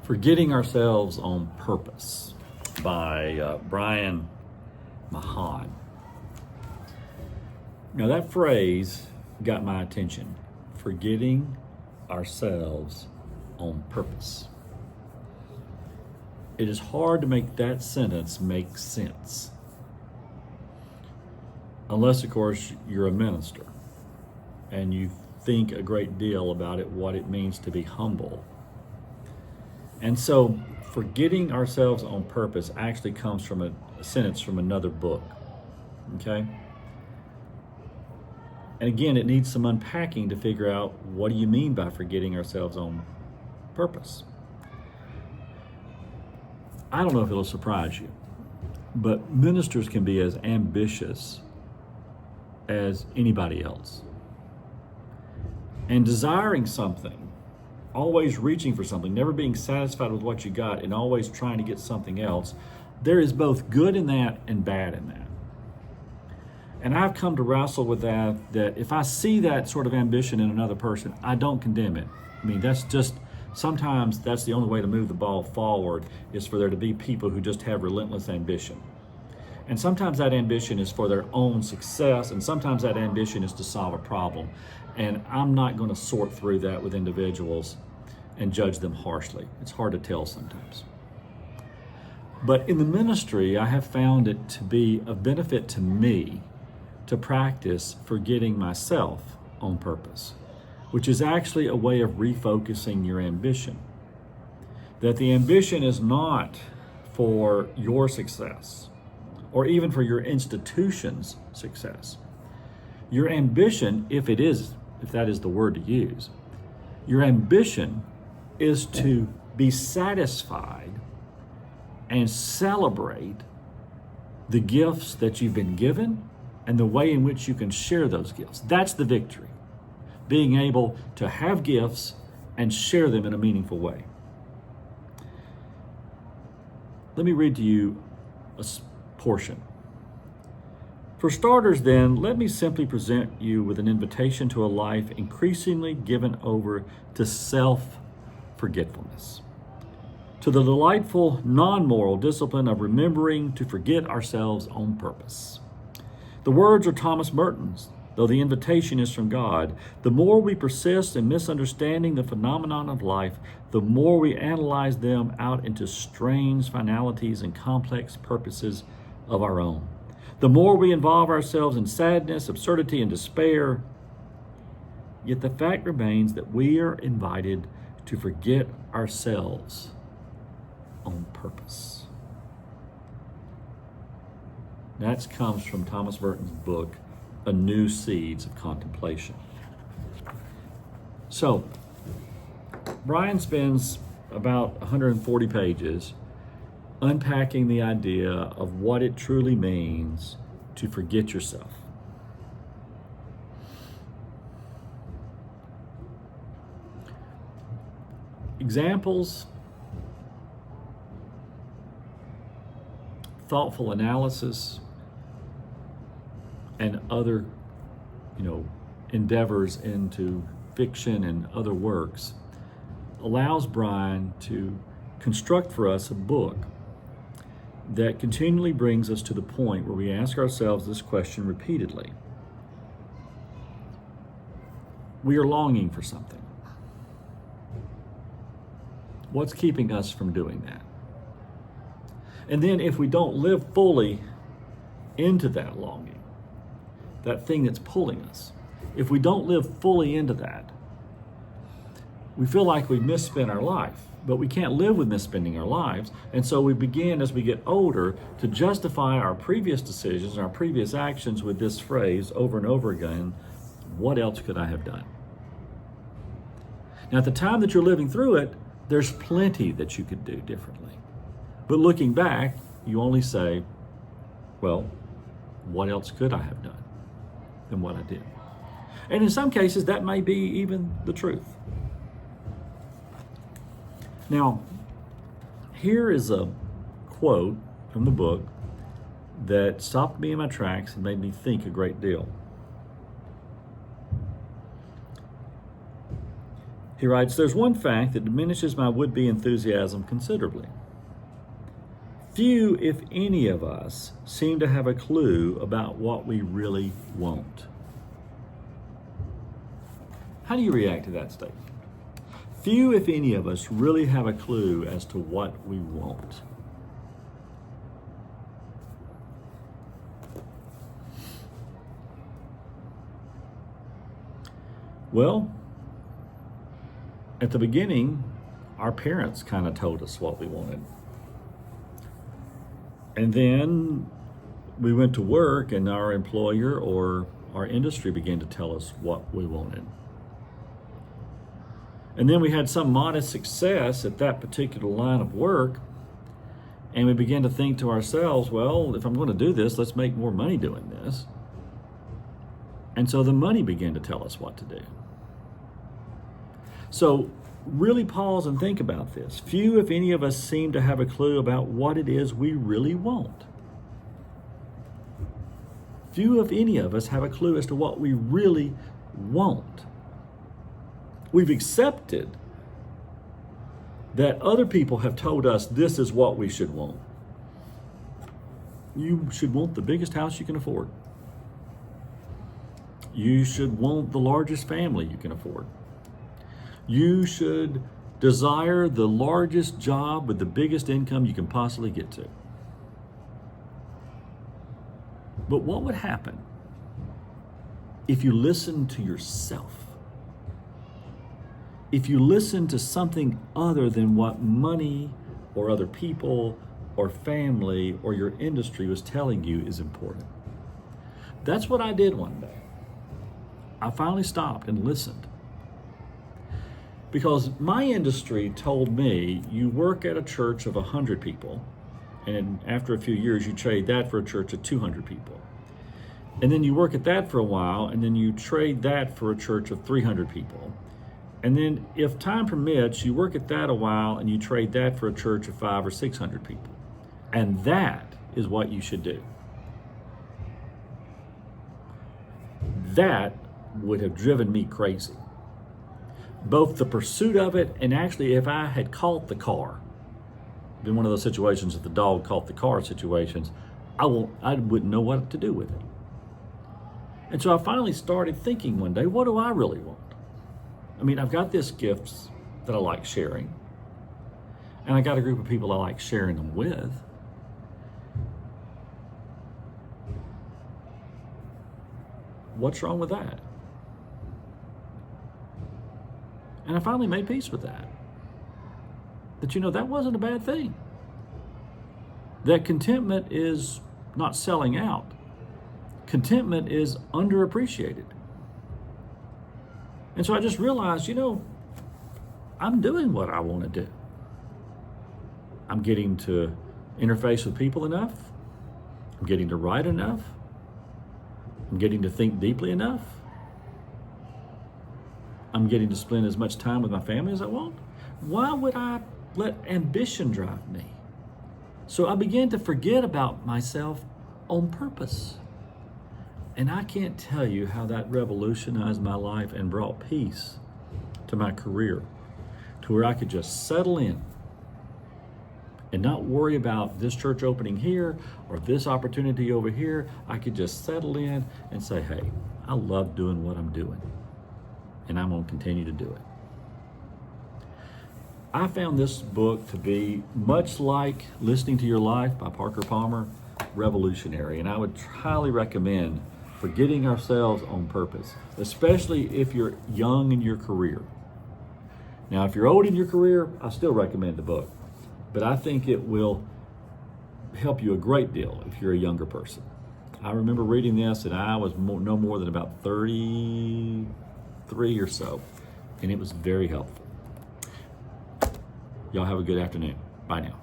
Forgetting Ourselves on Purpose by Brian Mahan. Now that phrase got my attention. Forgetting ourselves on purpose. It is hard to make that sentence make sense. Unless, of course, you're a minister and you think a great deal about what it means to be humble. And so forgetting ourselves on purpose actually comes from a sentence from another book, okay? And again, it needs some unpacking to figure out, what do you mean by forgetting ourselves on purpose? I don't know if it'll surprise you, but ministers can be as ambitious as anybody else. And desiring something, always reaching for something, never being satisfied with what you got, and always trying to get something else, there is both good in that and bad in that. And I've come to wrestle with that if I see that sort of ambition in another person, I don't condemn it. I mean, sometimes that's the only way to move the ball forward, is for there to be people who just have relentless ambition. And sometimes that ambition is for their own success, and sometimes that ambition is to solve a problem. And I'm not going to sort through that with individuals and judge them harshly. It's hard to tell sometimes. But in the ministry, I have found it to be of benefit to me to practice forgetting myself on purpose, which is actually a way of refocusing your ambition. That the ambition is not for your success, or even for your institution's success. Your ambition, if that is the word to use, your ambition is to be satisfied and celebrate the gifts that you've been given and the way in which you can share those gifts. That's the victory. Being able to have gifts and share them in a meaningful way. Let me read to you a portion. For starters, then, let me simply present you with an invitation to a life increasingly given over to self-forgetfulness, to the delightful, non-moral discipline of remembering to forget ourselves on purpose. The words are Thomas Merton's, though the invitation is from God. The more we persist in misunderstanding the phenomenon of life, the more we analyze them out into strange finalities and complex purposes of our own. The more we involve ourselves in sadness, absurdity, and despair, yet the fact remains that we are invited to forget ourselves on purpose. That comes from Thomas Merton's book, A New Seeds of Contemplation. So, Brian spends about 140 pages unpacking the idea of what it truly means to forget yourself. Examples, thoughtful analysis, and other, endeavors into fiction and other works allows Brian to construct for us a book that continually brings us to the point where we ask ourselves this question repeatedly. We are longing for something. What's keeping us from doing that? And then if we don't live fully into that longing, that thing that's pulling us, if we don't live fully into that, we feel like we've misspent our life. But we can't live with misspending our lives. And so we begin, as we get older, to justify our previous decisions and our previous actions with this phrase over and over again: what else could I have done? Now, at the time that you're living through it, there's plenty that you could do differently. But looking back, you only say, well, what else could I have done than what I did? And in some cases, that may be even the truth. Now, here is a quote from the book that stopped me in my tracks and made me think a great deal. He writes, there's one fact that diminishes my would-be enthusiasm considerably. Few, if any of us, seem to have a clue about what we really want. How do you react to that statement? Few, if any of us, really have a clue as to what we want. Well, at the beginning, our parents kind of told us what we wanted. And then we went to work and our employer or our industry began to tell us what we wanted. And then we had some modest success at that particular line of work. And we began to think to ourselves, well, if I'm going to do this, let's make more money doing this. And so the money began to tell us what to do. So really pause and think about this. Few, if any of us, seem to have a clue about what it is we really want. Few, if any of us, have a clue as to what we really want. We've accepted that other people have told us this is what we should want. You should want the biggest house you can afford. You should want the largest family you can afford. You should desire the largest job with the biggest income you can possibly get to. But what would happen if you listened to yourself? If you listen to something other than what money or other people or family or your industry was telling you is important. That's what I did one day. I finally stopped and listened. Because my industry told me you work at a church of 100 people, and after a few years you trade that for a church of 200 people. And then you work at that for a while, and then you trade that for a church of 300 people. And then if time permits, you work at that a while and you trade that for a church of 500 or 600 people. And that is what you should do. That would have driven me crazy. Both the pursuit of it and actually if I had caught the car, been one of those situations of the dog caught the car situations, I wouldn't know what to do with it. And so I finally started thinking one day, what do I really want? I mean, I've got this gifts that I like sharing, and I got a group of people I like sharing them with. What's wrong with that? And I finally made peace with that. That, that wasn't a bad thing. That contentment is not selling out. Contentment is underappreciated. And so I just realized, I'm doing what I want to do. I'm getting to interface with people enough. I'm getting to write enough. I'm getting to think deeply enough. I'm getting to spend as much time with my family as I want. Why would I let ambition drive me? So I began to forget about myself on purpose. And I can't tell you how that revolutionized my life and brought peace to my career, to where I could just settle in and not worry about this church opening here or this opportunity over here. I could just settle in and say, hey, I love doing what I'm doing, and I'm going to continue to do it. I found this book to be much like Listening to Your Life by Parker Palmer, revolutionary, and I would highly recommend forgetting ourselves on purpose, especially if you're young in your career. Now, if you're old in your career, I still recommend the book, but I think it will help you a great deal if you're a younger person. I remember reading this and I was no more than about 33 or so, and it was very helpful. Y'all have a good afternoon. Bye now.